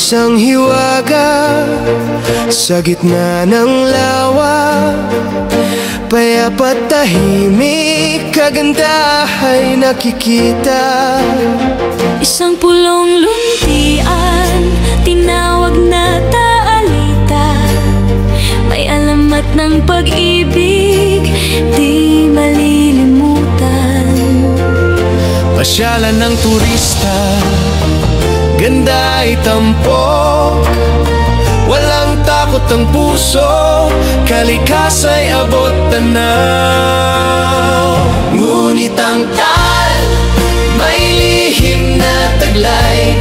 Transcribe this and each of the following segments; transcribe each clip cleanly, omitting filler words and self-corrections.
Isang hiwaga sa gitna ng lawa, payapat tahimik, kagandahay nakikita. Isang pulong luntian, tinawag na taalita. May alamat ng pag-ibig, di malilimutan. Pasyalan ng turista, ganda ay tampok, walang takot ang puso, kalikasa'y abot tanaw. Ngunit ang tal, may lihim na taglay,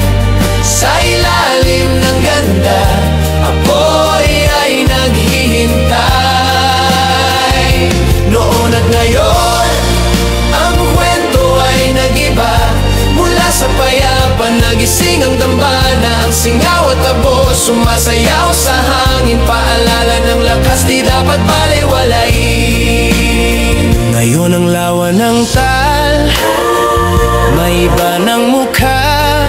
sa ilalim ng ganda, apoy ay naghihintay. Noon at ngayon, ang kwento ay nag-iba. Mula sa payapan, nagising ang dambana, ang singaw at abo, sumasayaw sa hangin, paalala ng lakas di dapat balewalain. Ngayon ang lawa ng tal, may iba ng mukha,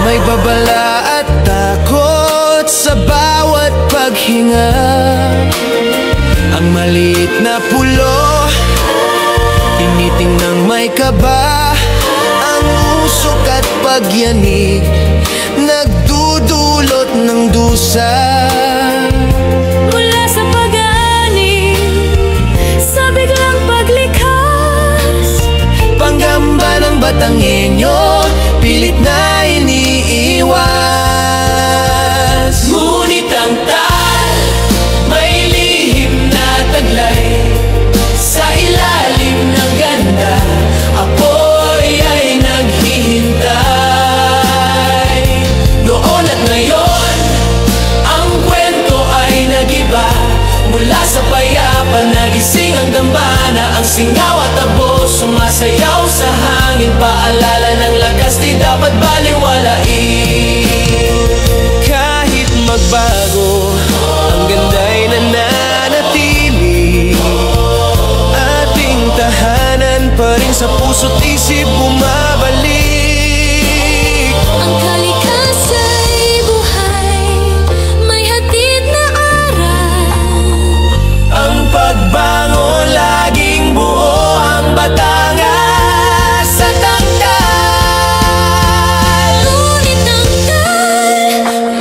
may babala at takot sa bawat paghinga. Ang maliit na pulo, tinitingnang may kaba, ang usok at pagyanig, nagdudulot ng dusa. Mula sa pag-ani, sa biglang paglikas, panggamba ng Batangueño, pilit na iniiwas. Ngunit ang tal, may lihim na taglay, sa ilalim ng ganda, apoy ay naghihintay. Noon at ngayon, ang kwento ay nag-iba. Mula sa payapan, nagising ang dambana, ang singaw at abo, sumasayaw sa hangin, paalala ng lakas di dapat balewalain. Kahit magbago, ang ganda'y nananatili, ating tahanan pa rin sa puso't isip bumabalik. ang kalikasa'y buhay, may hatid na aral. Ang pagbangon, laging buo ang Batangas sa tangkal. Ngunit ang tal,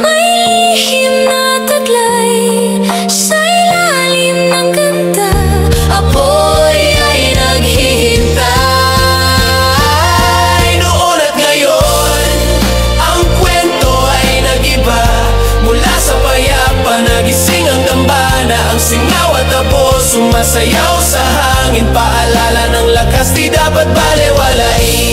may lihim na taglay, sa ilalim ng ganda, Apoy ay naghihintay. Noon at ngayon, ang kwento ay nag-iba. Mula sa payapan, nagising ang dambana, ang singaw at abo, sumasayaw sa hangin, paalala ng lakas di dapat balewalain.